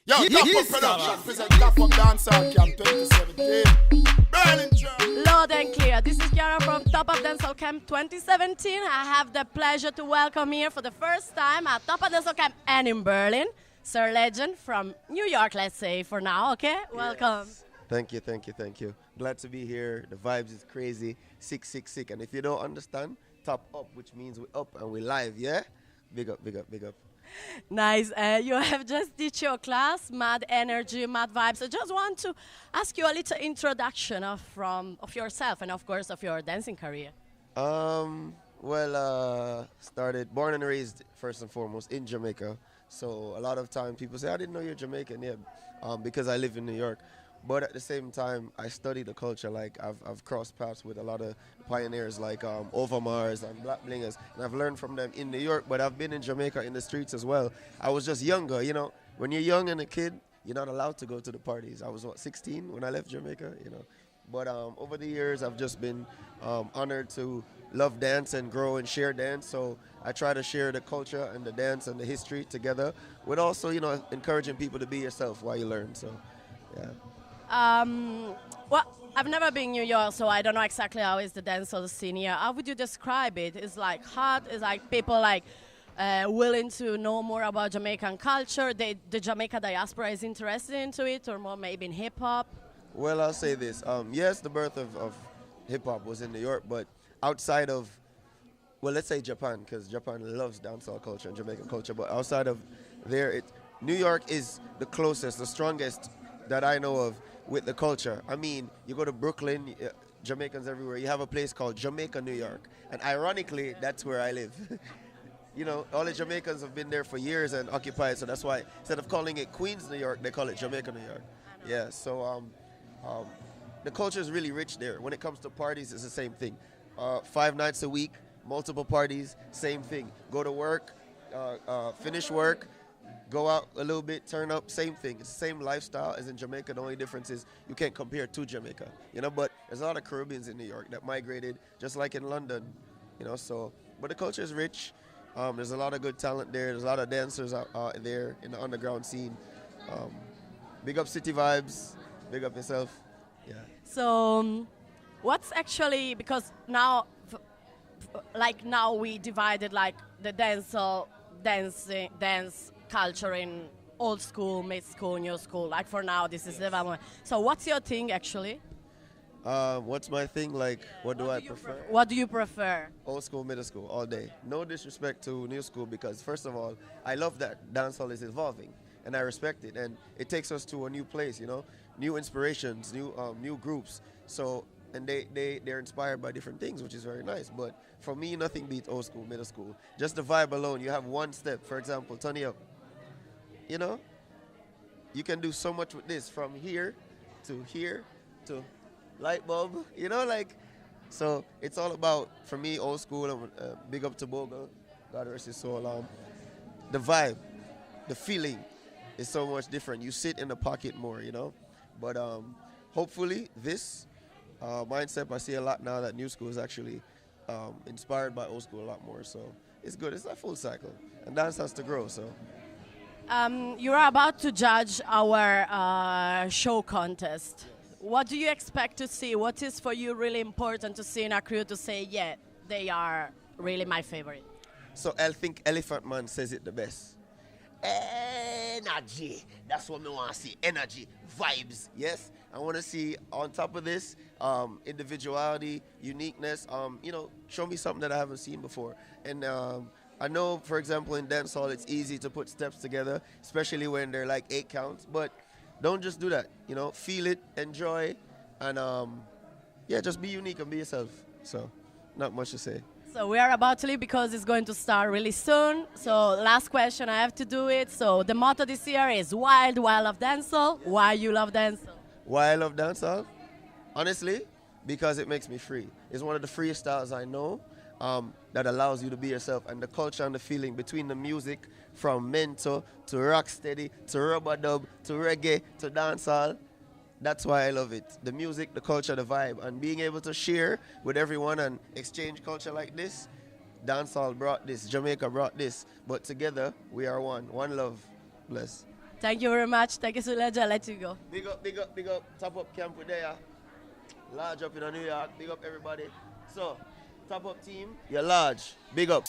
Yo, TopUp Production present TopUp Dancehall Camp 2017. Berlin Germany. Loud and clear. This is Chiara from TopUp Dancehall Camp 2017. I have the pleasure to welcome here for the first time at TopUp Dancehall Camp and in Berlin, Sir Ledgen from New York, let's say, for now, okay? Welcome. Yes. Thank you. Glad to be here. The vibes is crazy. Sick. And if you don't understand, top up, which means we up and we live, yeah? Big up. Nice. You have just did your class, Mad Energy, Mad Vibes. I just want to ask you a little introduction of yourself and, of course, of your dancing career. Started, born and raised, first and foremost, in Jamaica. So a lot of time people say, I didn't know you're Jamaican, because I live in New York. But at the same time, I study the culture. Like I've crossed paths with a lot of pioneers like Overmars and Black Blingers, and I've learned from them in New York. But I've been in Jamaica in the streets as well. I was just younger, you know. When you're young and a kid, you're not allowed to go to the parties. I was 16 when I left Jamaica, you know. But over the years, I've just been honored to love dance and grow and share dance. So I try to share the culture and the dance and the history together, with also, you know, encouraging people to be yourself while you learn. So, yeah. Well, I've never been in New York, so I don't know exactly how is the dancehall scene here. How would you describe it? It's like hot. It's like people like willing to know more about Jamaican culture. The Jamaica diaspora is interested into it, or more maybe in hip hop. Well, I'll say this. Yes, the birth of hip hop was in New York, but outside of, well, let's say Japan, because Japan loves dancehall culture and Jamaican culture. But outside of there, New York is the closest, the strongest that I know of with the culture. I mean, you go to Brooklyn, Jamaicans everywhere. You have a place called Jamaica, New York. And ironically, that's where I live. You know, all the Jamaicans have been there for years and occupied, so that's why instead of calling it Queens, New York, they call it Jamaica, New York. Yeah, so the culture is really rich there. When it comes to parties, it's the same thing. 5 nights a week, multiple parties, same thing. Go to work, finish work, go out a little bit, turn up, same thing. It's the same lifestyle as in Jamaica. The only difference is you can't compare to Jamaica, you know, but there's a lot of Caribbeans in New York that migrated, just like in London, you know, so, but the culture is rich. There's a lot of good talent there. There's a lot of dancers out there in the underground scene. Big up City Vibes, big up yourself, yeah. So what's actually, because now, now we divided like the dance culture in old school, mid school, new school. Like for now, this is the development. So what's your thing actually? What's my thing? Like, what do I prefer? What do you prefer? Old school, middle school, all day. No disrespect to new school, because first of all, I love that dancehall is evolving, and I respect it, and it takes us to a new place, you know, new inspirations, new groups. So, and they're inspired by different things, which is very nice. But for me, nothing beats old school, middle school. Just the vibe alone. You have one step, for example, turn it up. You know, you can do so much with this, from here to light bulb, you know, like, so it's all about, for me, old school. Big up to Bogle, God rest his soul. The vibe, the feeling is so much different. You sit in the pocket more, you know, but hopefully this mindset, I see a lot now that new school is actually inspired by old school a lot more, so it's good. It's a full cycle, and dance has to grow, so. You are about to judge our show contest. What do you expect to see? What is for you really important to see in a crew to say, yeah, they are really my favorite? So I think Elephant Man says it the best. Energy. That's what I want to see. Energy, vibes. Yes, I want to see on top of this individuality, uniqueness. You know, show me something that I haven't seen before. And I know, for example, in dancehall, it's easy to put steps together, especially when they're like 8 counts. But don't just do that. You know, feel it, enjoy, and just be unique and be yourself. So, not much to say. So we are about to leave because it's going to start really soon. So last question, I have to do it. So the motto this year is Wild, Wild of Dancehall. Why you love dancehall? Why I love dancehall? Honestly, because it makes me free. It's one of the freest styles I know. That allows you to be yourself, and the culture and the feeling between the music, from mento to rocksteady to rubber dub to reggae to dancehall. That's why I love it. The music, the culture, the vibe, and being able to share with everyone and exchange culture like this. Dancehall brought this, Jamaica brought this, but together we are one. One love. Bless. Thank you very much. Thank you so much. I'll let you go. Big up, big up, big up. Top up camp with there. Large up in New York. Big up everybody. So, top up team, you're large. Big up.